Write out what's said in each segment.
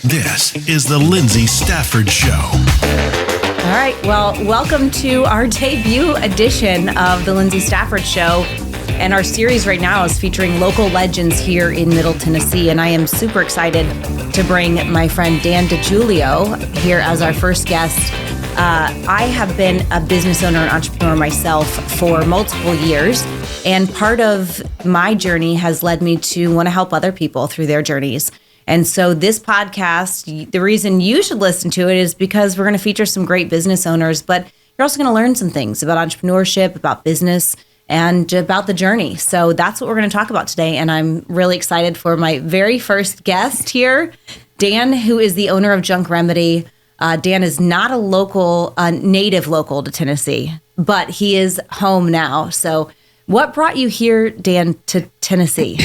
This is the Lyndsay Stafford Show. All right, well, welcome to our debut edition of the Lyndsay Stafford Show. And our series right now is featuring local legends here in Middle Tennessee. And I am super excited to bring my friend Dan Degiulio here as our first guest. I have been a business owner and entrepreneur myself for multiple years. And part of my journey has led me to want to help other people through their journeys. And so this podcast, the reason you should listen to it is because we're going to feature some great business owners, but you're also going to learn some things about entrepreneurship, about business, and about the journey. So that's what we're going to talk about today. And I'm really excited for my very first guest here, Dan, who is the owner of Junk Remedy. Dan is not a native local to Tennessee, but he is home now. So what brought you here, Dan, to Tennessee?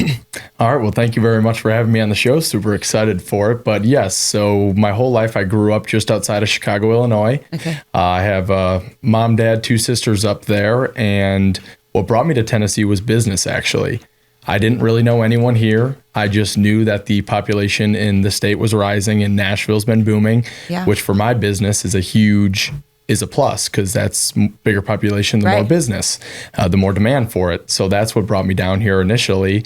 All right. Well, thank you very much for having me on the show. Super excited for it. But yes, so my whole life I grew up just outside of Chicago, Illinois. Okay. I have a mom, dad, two sisters up there. And what brought me to Tennessee was business, actually. I didn't really know anyone here. I just knew that the population in the state was rising and Nashville's been booming, which for my business is a plus because that's bigger population, the more business, the more demand for it. So that's what brought me down here initially.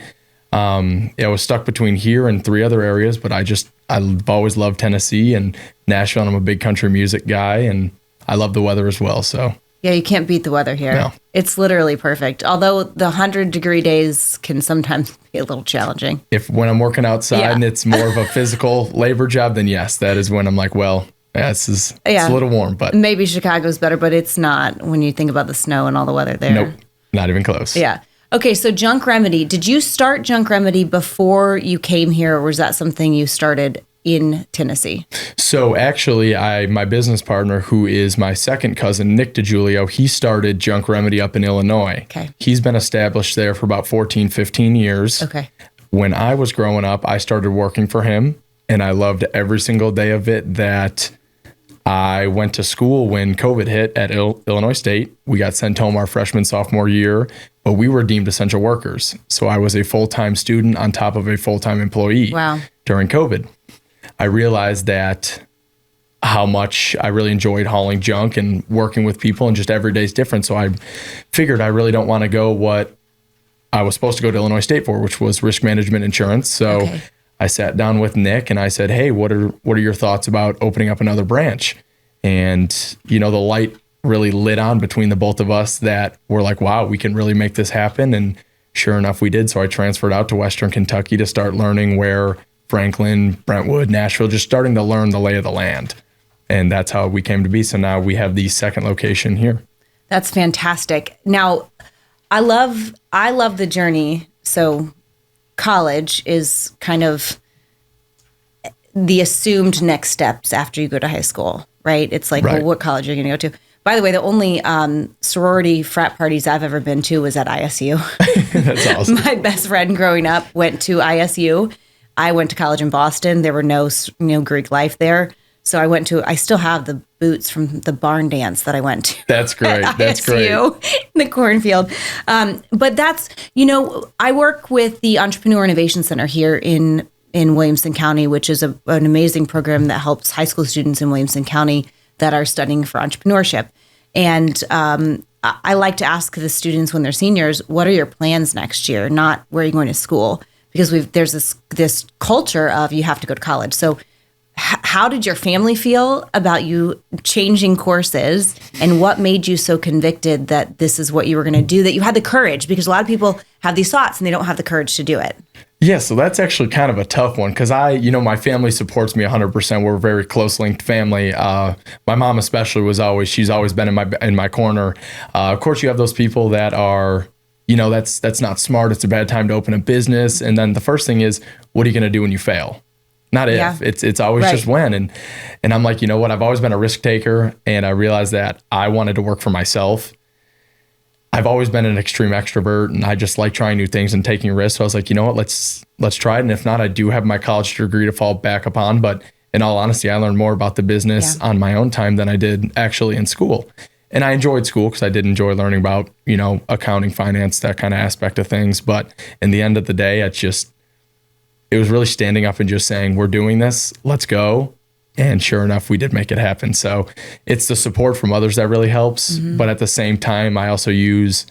I was stuck between here and three other areas, but I've always loved Tennessee and Nashville. And I'm a big country music guy and I love the weather as well. So yeah, you can't beat the weather here. No. It's literally perfect. Although the 100-degree days can sometimes be a little challenging. When I'm working outside and it's more of a physical labor job, then yes, that is when I'm like, well, it's a little warm, but maybe Chicago's better, but it's not when you think about the snow and all the weather there. Nope, not even close. Yeah. Okay, so Junk Remedy. Did you start Junk Remedy before you came here, or was that something you started in Tennessee? So actually, my business partner, who is my second cousin, Nick Degiulio, he started Junk Remedy up in Illinois. Okay. He's been established there for about 14, 15 years. Okay. When I was growing up, I started working for him, and I loved every single day of it. That I went to school when COVID hit at Illinois State. We got sent home our freshman, sophomore year, but we were deemed essential workers. So I was a full-time student on top of a full-time employee during COVID. I realized that how much I really enjoyed hauling junk and working with people, and just every day is different. So I figured I really don't want to go what I was supposed to go to Illinois State for, which was risk management insurance. So I sat down with Nick and I said, hey, what are your thoughts about opening up another branch? And, the light really lit on between the both of us that we're like, wow, we can really make this happen. And sure enough, we did. So I transferred out to Western Kentucky to start learning where Franklin, Brentwood, Nashville, just starting to learn the lay of the land. And that's how we came to be. So now we have the second location here. That's fantastic. Now, I love the journey. So college is kind of the assumed next steps after you go to high school, right? It's like, well, what college are you going to go to? By the way, the only sorority frat parties I've ever been to was at ISU. That's awesome. My best friend growing up went to ISU. I went to college in Boston. There were no Greek life there. So I still have the boots from the barn dance that I went to. That's great. That's great. In the cornfield. But that's, I work with the Entrepreneur Innovation Center here in Williamson County, which is an amazing program that helps high school students in Williamson County that are studying for entrepreneurship. And I like to ask the students when they're seniors, what are your plans next year? Not where are you going to school? Because there's this culture of you have to go to college. So how did your family feel about you changing courses, and what made you so convicted that this is what you were going to do, that you had the courage? Because a lot of people have these thoughts and they don't have the courage to do it. Yeah, so that's actually kind of a tough one because my family supports me 100%. We're a very close linked family. My mom especially she's always been in my corner. Of course, you have those people that are, that's not smart. It's a bad time to open a business. And then the first thing is, what are you going to do when you fail? Not if. Yeah. It's always just when. And I'm like, you know what? I've always been a risk taker, and I realized that I wanted to work for myself. I've always been an extreme extrovert, and I just like trying new things and taking risks. So I was like, you know what? Let's try it. And if not, I do have my college degree to fall back upon. But in all honesty, I learned more about the business on my own time than I did actually in school. And I enjoyed school because I did enjoy learning about, accounting, finance, that kind of aspect of things. But in the end of the day, it was really standing up and just saying, we're doing this, let's go. And sure enough, we did make it happen. So it's the support from others that really helps. But at the same time, I also use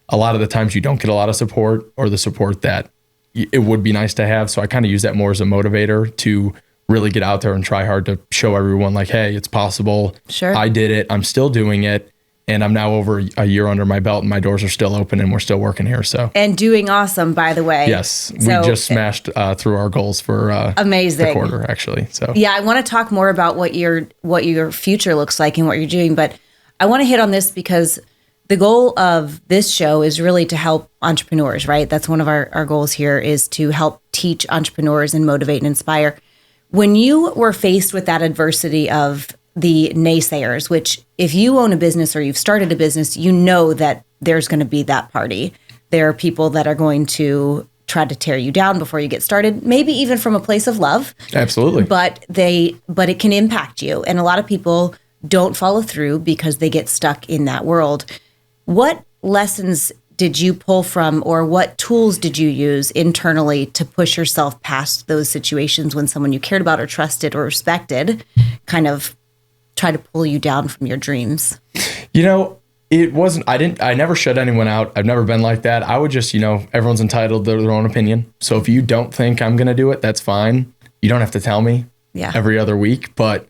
a lot of the times you don't get a lot of support, or the support that it would be nice to have. So I kind of use that more as a motivator to really get out there and try hard to show everyone like, hey, it's possible. Sure. I did it. I'm still doing it. And I'm now over a year under my belt, and my doors are still open, and we're still working here. So and doing awesome, by the way. Yes, we just smashed through our goals for amazing the quarter, actually. So yeah, I want to talk more about what your future looks like and what you're doing, but I want to hit on this because the goal of this show is really to help entrepreneurs, right? That's one of our goals here, is to help teach entrepreneurs and motivate and inspire. When you were faced with that adversity of the naysayers, which if you own a business or you've started a business, you know that there's going to be that party. There are people that are going to try to tear you down before you get started, maybe even from a place of love. Absolutely. But it can impact you. And a lot of people don't follow through because they get stuck in that world. What lessons did you pull from, or what tools did you use internally to push yourself past those situations when someone you cared about or trusted or respected kind of try to pull you down from your dreams? It wasn't, I never shut anyone out. I've never been like that. I would just, everyone's entitled to their own opinion. So if you don't think I'm going to do it, that's fine. You don't have to tell me every other week, but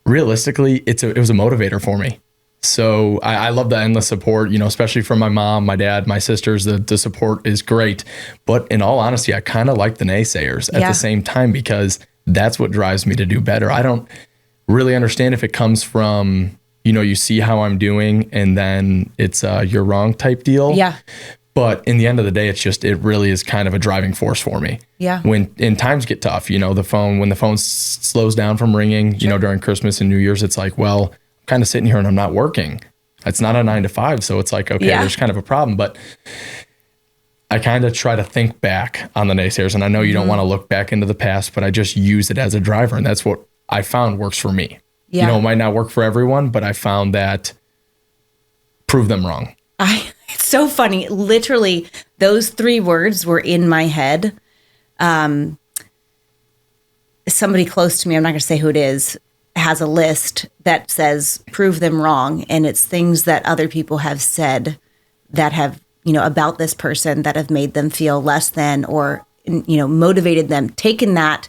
realistically, it was a motivator for me. So I love the endless support, especially from my mom, my dad, my sisters. The support is great. But in all honesty, I kind of like the naysayers at the same time, because that's what drives me to do better. I don't really understand if it comes from, you see how I'm doing and then it's you're wrong type deal. Yeah. But in the end of the day, it really is kind of a driving force for me. Yeah. When times get tough, when the phone slows down from ringing, during Christmas and New Year's, it's like, well, I'm kind of sitting here and I'm not working. It's not a 9 to 5. So it's like, okay, there's kind of a problem. But I kind of try to think back on the naysayers. And I know you don't want to look back into the past, but I just use it as a driver. And that's what I found works for me. Yeah. It might not work for everyone, but I found that prove them wrong. It's so funny. Literally, those 3 words were in my head. Somebody close to me, I'm not going to say who it is, has a list that says prove them wrong. And it's things that other people have said that have, about this person that have made them feel less than, or, motivated them, taken that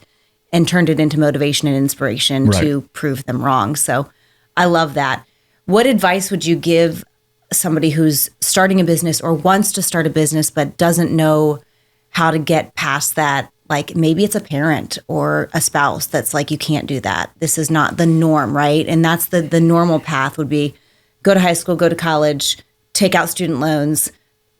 and turned it into motivation and inspiration to prove them wrong. So I love that. What advice would you give somebody who's starting a business or wants to start a business but doesn't know how to get past that? Like maybe it's a parent or a spouse that's like, you can't do that. This is not the norm, right? And that's the normal path would be go to high school, go to college, take out student loans,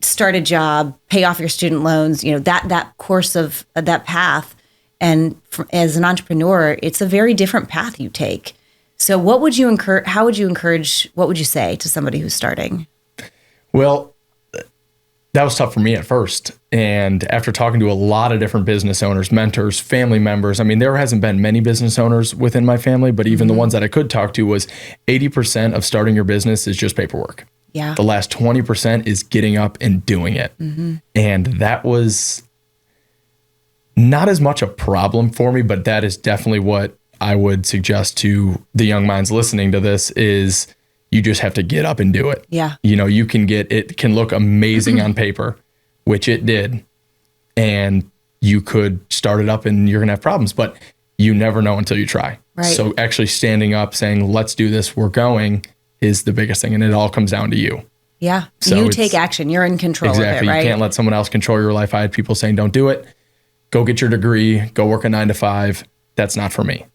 start a job, pay off your student loans, that course of that path. And as an entrepreneur, it's a very different path you take. So what would you how would you encourage, what would you say to somebody who's starting? Well, that was tough for me at first. And after talking to a lot of different business owners, mentors, family members, there hasn't been many business owners within my family, but even the ones that I could talk to was 80% of starting your business is just paperwork. Yeah. The last 20% is getting up and doing it. And that was not as much a problem for me, but that is definitely what I would suggest to the young minds listening to this is you just have to get up and do it. Yeah. You can it can look amazing on paper, which it did. And you could start it up and you're going to have problems, but you never know until you try. Right. So actually standing up saying, let's do this, we're going is the biggest thing. And it all comes down to you. Yeah. So you take action. You're in control of it, right? Exactly. You can't let someone else control your life. I had people saying, don't do it. Go get your degree, go work a 9 to 5. That's not for me.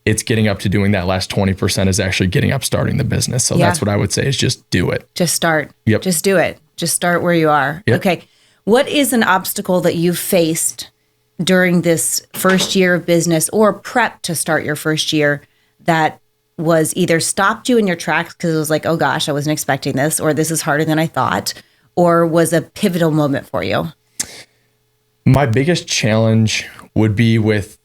It's getting up to doing that last 20% is actually getting up, starting the business. So that's what I would say is just do it. Just start. Yep. Just do it. Just start where you are. Yep. Okay. What is an obstacle that you faced during this first year of business or prep to start your first year that was either stopped you in your tracks because it was like, oh gosh, I wasn't expecting this, or this is harder than I thought, or was a pivotal moment for you? My biggest challenge would be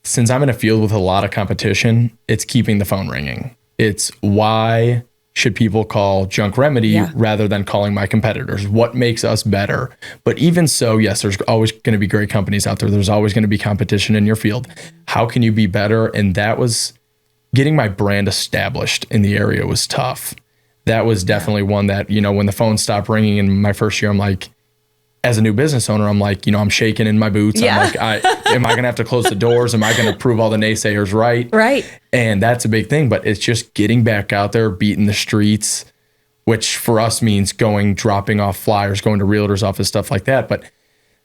since I'm in a field with a lot of competition, it's keeping the phone ringing. It's why should people call Junk Remedy rather than calling my competitors? What makes us better? But even so, yes, there's always going to be great companies out there. There's always going to be competition in your field. How can you be better? And that was getting my brand established in the area was tough. That was definitely one that, when the phone stopped ringing in my first year, I'm like, as a new business owner, I'm like, I'm shaking in my boots. Yeah. I'm like, am I going to have to close the doors? Am I going to prove all the naysayers right? Right. And that's a big thing, but it's just getting back out there, beating the streets, which for us means dropping off flyers, going to realtors' office, stuff like that. But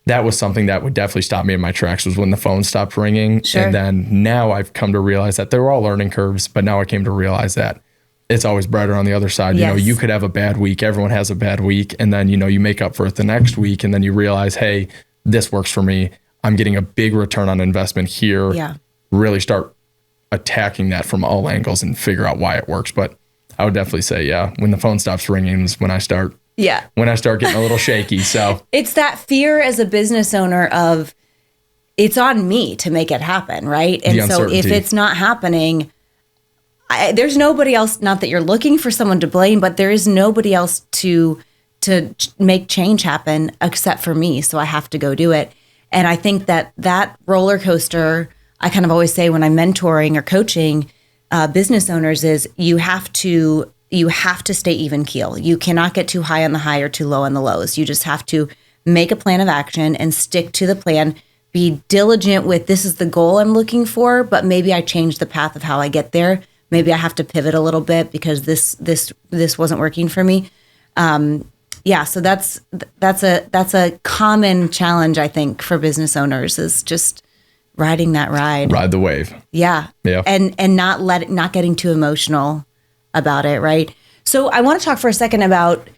that was something that would definitely stop me in my tracks was when the phone stopped ringing. Sure. And then now I've come to realize that they were all learning curves, but now I came to realize that it's always brighter on the other side. Yes. You could have a bad week. Everyone has a bad week. And then, you make up for it the next week. And then you realize, hey, this works for me. I'm getting a big return on investment here. Yeah. Really start attacking that from all angles and figure out why it works. But I would definitely say, when the phone stops ringing is when I start getting a little shaky. So it's that fear as a business owner of it's on me to make it happen. Right. And so if it's not happening, there's nobody else, not that you're looking for someone to blame, but there is nobody else to make change happen except for me. So I have to go do it. And I think that roller coaster, I kind of always say when I'm mentoring or coaching business owners is you have to stay even keel. You cannot get too high on the high or too low on the lows. You just have to make a plan of action and stick to the plan. Be diligent with this is the goal I'm looking for, but maybe I change the path of how I get there. Maybe I have to pivot a little bit because this wasn't working for me. So that's a common challenge I think for business owners is just riding that ride. Ride the wave. Yeah. And not getting too emotional about it, right? So I want to talk for a second about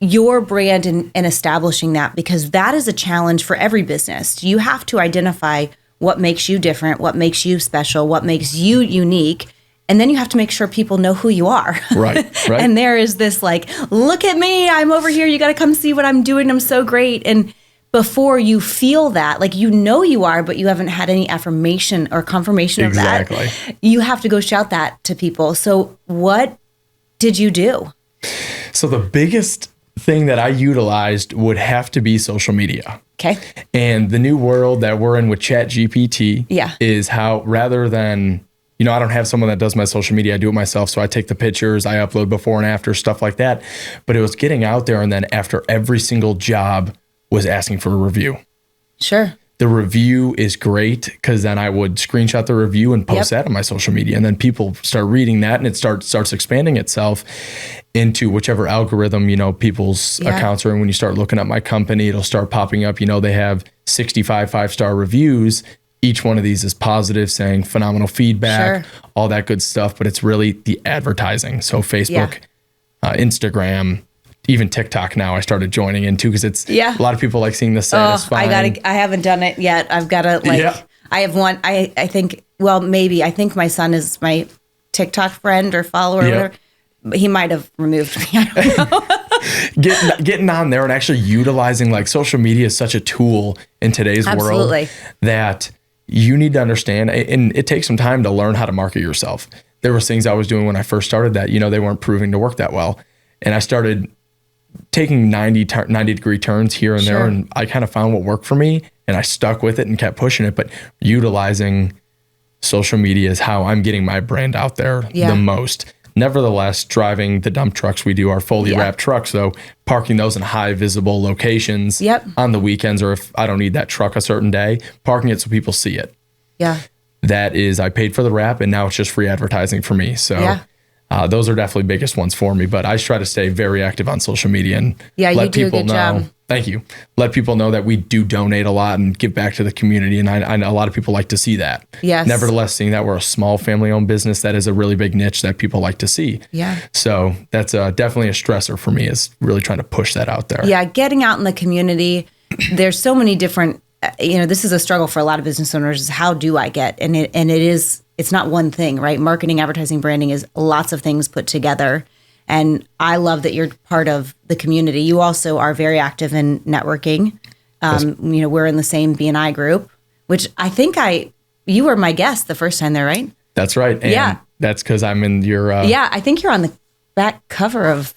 your brand and establishing that because that is a challenge for every business. You have to identify what makes you different, what makes you special, what makes you unique. And then you have to make sure people know who you are. Right. And there is this like, look at me, I'm over here. You got to come see what I'm doing. I'm so great. And before you feel that, like, you are, but you haven't had any affirmation or confirmation of that. You have to go shout that to people. So what did you do? So the biggest thing that I utilized would have to be social media. Okay. And the new world that we're in with ChatGPT is how rather than I don't have someone that does my social media. I do it myself. So I take the pictures, I upload before and after, stuff like that. But it was getting out there. And then after every single job was asking for a review. Sure. The review is great because then I would screenshot the review and post that on my social media. And then people start reading that and it starts expanding itself into whichever algorithm, people's accounts are in. When you start looking at my company, it'll start popping up. They have 65 5-star reviews. Each one of these is positive, saying phenomenal feedback, all that good stuff. But it's really the advertising. So Facebook, Instagram, even TikTok now I started joining into because it's a lot of people like seeing the satisfying. I haven't done it yet. I've got to I have one. I think, I think my son is my TikTok friend or follower or whatever. He might have removed me. I don't know. Getting on there and actually utilizing like social media is such a tool in today's world that you need to understand, and it takes some time to learn how to market yourself. There was things I was doing when I first started that, they weren't proving to work that well. And I started taking 90 degree turns here and there. And I kind of found what worked for me and I stuck with it and kept pushing it. But utilizing social media is how I'm getting my brand out there the most. Nevertheless, driving the dump trucks we do are fully wrapped trucks. So parking those in high visible locations on the weekends, or if I don't need that truck a certain day, parking it so people see it. Yeah. That is, I paid for the wrap and now it's just free advertising for me. So those are definitely biggest ones for me, but I try to stay very active on social media and let people know. Job. Thank you. Let people know that we do donate a lot and give back to the community. And I know a lot of people like to see that. Yes. Nevertheless, seeing that we're a small family-owned business, that is a really big niche that people like to see. Yeah. So that's definitely a stressor for me, is really trying to push that out there. Yeah, getting out in the community. There's so many different, this is a struggle for a lot of business owners, is how do I get? And it's not one thing, right? Marketing, advertising, branding is lots of things put together. And I love that you're part of the community. You also are very active in networking. We're in the same BNI group, which I think you were my guest the first time there, right? That's right. And that's because I'm in your... I think you're on the back cover of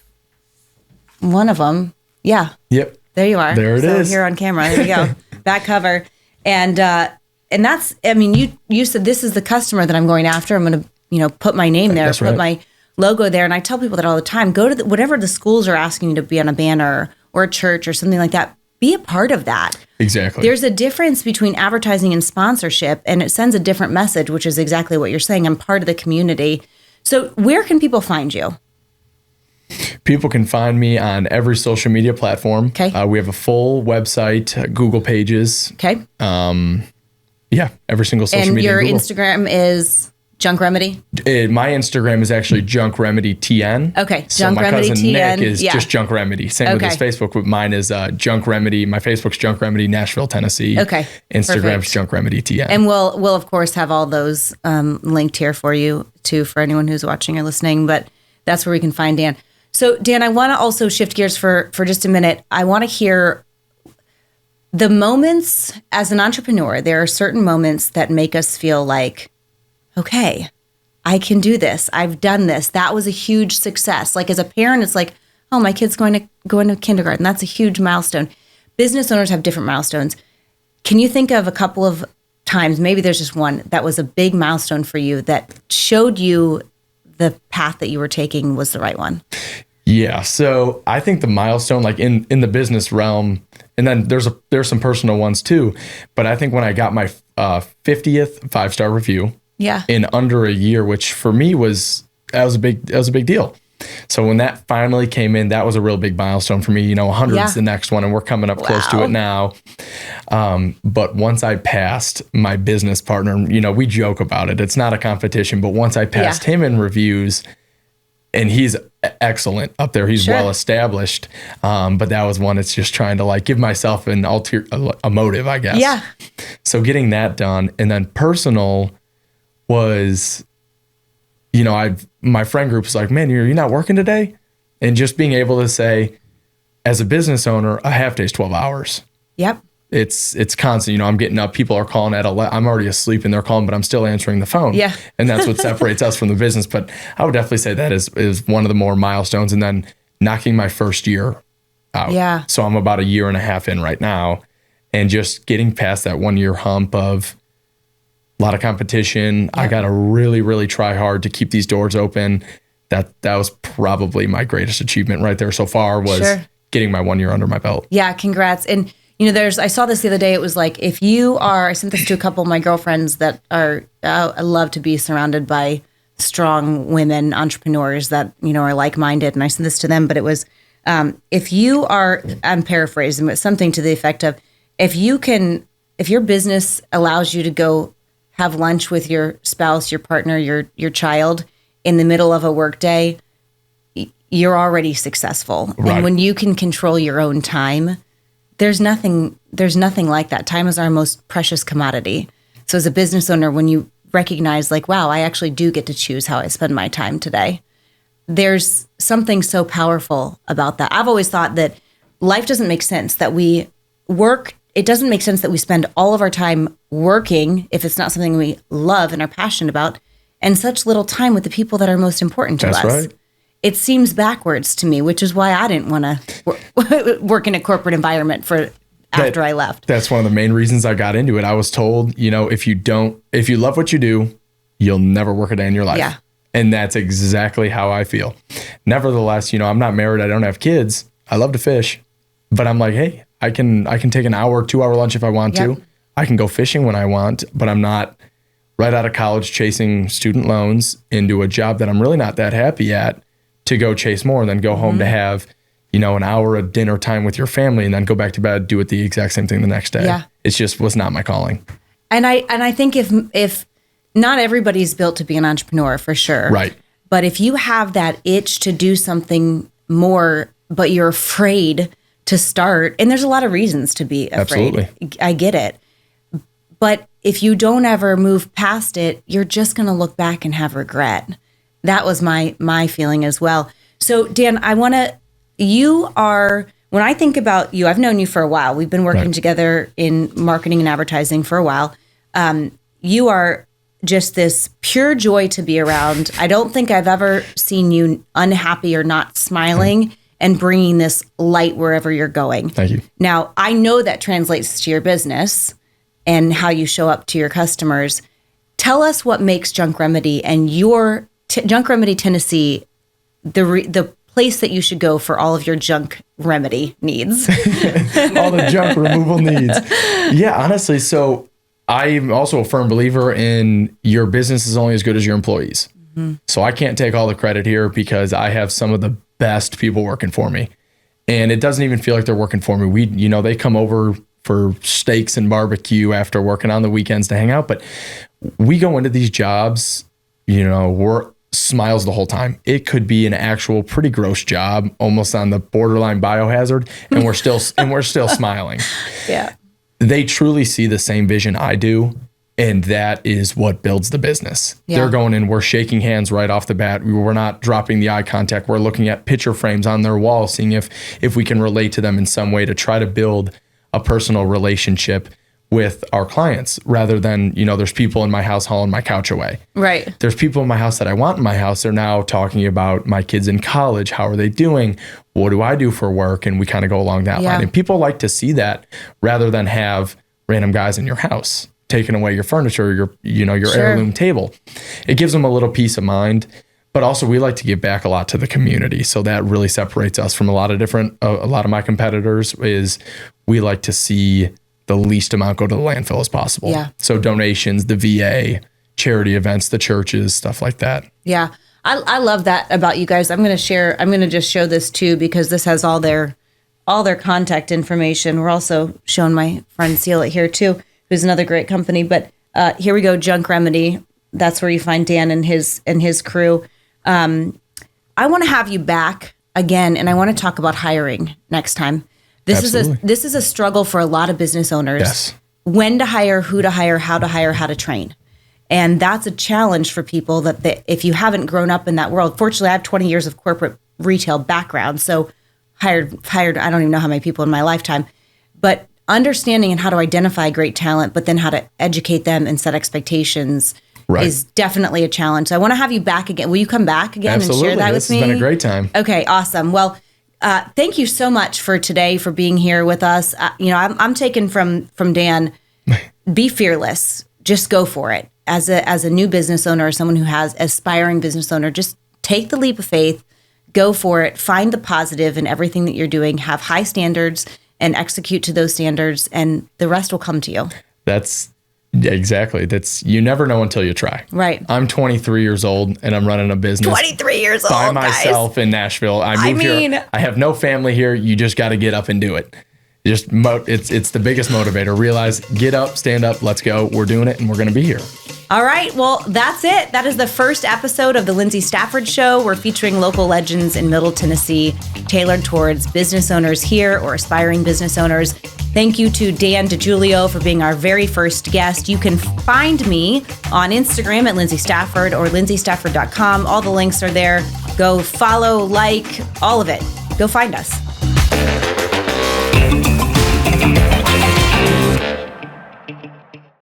one of them. Yeah. Yep. There you are. There it is. Here on camera. There you go. Back cover. And that's, I mean, you said this is the customer that I'm going after. I'm going to, put my name there, put my logo there. And I tell people that all the time, go to whatever the schools are asking you to be on a banner or a church or something like that. Be a part of that. Exactly. There's a difference between advertising and sponsorship, and it sends a different message, which is exactly what you're saying. I'm part of the community. So where can people find you? People can find me on every social media platform. Okay. We have a full website, Google pages. Okay. Yeah, every single social media. And your Instagram is Junk Remedy? My Instagram is actually Junk Remedy TN. Okay, so Junk Remedy TN. My cousin Nick is just Junk Remedy. Same with his Facebook, but mine is Junk Remedy. My Facebook's Junk Remedy, Nashville, Tennessee. Okay, Instagram's perfect. Junk Remedy TN. And we'll of course have all those linked here for you too, for anyone who's watching or listening. But that's where we can find Dan. So Dan, I want to also shift gears for just a minute. I want to hear the moments as an entrepreneur. There are certain moments that make us feel like, okay, I can do this. I've done this. That was a huge success. Like as a parent, it's like, oh, my kid's going to kindergarten. That's a huge milestone. Business owners have different milestones. Can you think of a couple of times, maybe there's just one, that was a big milestone for you that showed you the path that you were taking was the right one? Yeah. So I think the milestone, like in the business realm, and then there's some personal ones too, but I think when I got my 50th 5-star review, in under a year, which for me was a big deal. So when that finally came in, that was a real big milestone for me. 100's the next one, and we're coming up close to it now. But once I passed my business partner, we joke about it. It's not a competition, but once I passed him in reviews, and he's excellent up there. He's well established. But that was one. It's just trying to like give myself a motive, I guess. Yeah. So getting that done, and then personal was, my friend group was like, man, you're not working today? And just being able to say, as a business owner, a half day is 12 hours. Yep. It's constant. I'm getting up, people are calling at 11. I'm already asleep and they're calling, but I'm still answering the phone. Yeah. And that's what separates us from the business. But I would definitely say that is one of the more milestones. And then knocking my first year out. Yeah. So I'm about a year and a half in right now, and just getting past that 1 year hump of a lot of competition. I got to really, really try hard to keep these doors open. That was probably my greatest achievement right there so far, was getting my 1 year under my belt. Yeah. Congrats. And I saw this the other day. It was like, I sent this to a couple of my girlfriends that are, I love to be surrounded by strong women entrepreneurs that, are like-minded. And I sent this to them, but it was, if you are, I'm paraphrasing, but something to the effect of, if your business allows you to go have lunch with your spouse, your partner, your child in the middle of a workday, you're already successful. Right. And when you can control your own time, there's nothing like that. Time is our most precious commodity. So as a business owner, when you recognize like, wow, I actually do get to choose how I spend my time today, there's something so powerful about that. I've always thought that life doesn't make sense that we work. It doesn't make sense that we spend all of our time working if it's not something we love and are passionate about, and such little time with the people that are most important to us. That's right. It seems backwards to me, which is why I didn't want to work in a corporate environment after I left. That's one of the main reasons I got into it. I was told, if you love what you do, you'll never work a day in your life. Yeah. And that's exactly how I feel. Nevertheless, I'm not married. I don't have kids. I love to fish, but I'm like, hey, I can take an hour, 2-hour lunch if I want to. I can go fishing when I want, but I'm not right out of college chasing student loans into a job that I'm really not that happy at, to go chase more and then go home to have, an hour of dinner time with your family and then go back to bed, do it the exact same thing the next day. Yeah. It just was not my calling. And I think if not everybody's built to be an entrepreneur, for sure. Right. But if you have that itch to do something more, but you're afraid to start, and there's a lot of reasons to be afraid. Absolutely. I get it. But if you don't ever move past it, you're just going to look back and have regret. That was my feeling as well. So Dan, when I think about you, I've known you for a while. We've been working together in marketing and advertising for a while. You are just this pure joy to be around. I don't think I've ever seen you unhappy or not smiling and bringing this light wherever you're going. Thank you. Now, I know that translates to your business and how you show up to your customers. Tell us what makes Junk Remedy and your Junk Remedy Tennessee the place that you should go for all of your junk remedy needs. All the junk removal needs. Yeah, honestly, so I'm also a firm believer in your business is only as good as your employees. Mm-hmm. So I can't take all the credit here because I have some of the best people working for me. And it doesn't even feel like they're working for me. They come over for steaks and barbecue after working on the weekends to hang out. But we go into these jobs, we're smiles the whole time. It could be an actual pretty gross job, almost on the borderline biohazard, and we're still smiling. Yeah. They truly see the same vision I do, and that is what builds the business. Yeah. They're going in, we're shaking hands right off the bat. We're not dropping the eye contact. We're looking at picture frames on their wall, seeing if we can relate to them in some way to try to build a personal relationship with our clients, rather than, there's people in my house hauling my couch away. Right. There's people in my house that I want in my house. They're now talking about my kids in college. How are they doing? What do I do for work? And we kind of go along that line. And people like to see that rather than have random guys in your house taking away your furniture, your heirloom table. It gives them a little peace of mind. But also we like to give back a lot to the community. So that really separates us from a lot of my competitors is we like to see the least amount go to the landfill as possible. Yeah. So donations, the VA, charity events, the churches, stuff like that. Yeah. I love that about you guys. I'm going to just show this too, because this has all their contact information. We're also showing my friend Seal it here too, who's another great company. But here we go. Junk Remedy. That's where you find Dan and his crew. I want to have you back again, and I want to talk about hiring next time. This is a struggle for a lot of business owners. Yes. When to hire, who to hire, how to train. And that's a challenge for people that if you haven't grown up in that world. Fortunately, I have 20 years of corporate retail background, so hired I don't even know how many people in my lifetime. But understanding and how to identify great talent, but then how to educate them and set expectations is definitely a challenge. So I want to have you back again. Will you come back again and share that with me? This has been a great time. Okay, awesome. Well, thank you so much for today, for being here with us. I'm taken from Dan, be fearless. Just go for it. As a new business owner or someone who has aspiring business owner, just take the leap of faith, go for it, find the positive in everything that you're doing, have high standards and execute to those standards, and the rest will come to you. Exactly. You never know until you try. Right. I'm 23 years old and I'm running a business 23 years old by myself in Nashville. I moved here. I have no family here. You just got to get up and do it. It's the biggest motivator. Realize, get up, stand up, let's go. We're doing it and we're going to be here. All right. Well, that's it. That is the first episode of the Lyndsay Stafford Show. We're featuring local legends in Middle Tennessee, tailored towards business owners here or aspiring business owners. Thank you to Dan Degiulio for being our very first guest. You can find me on Instagram at Lyndsay Stafford or lyndsaystafford.com. All the links are there. Go follow, like, all of it. Go find us.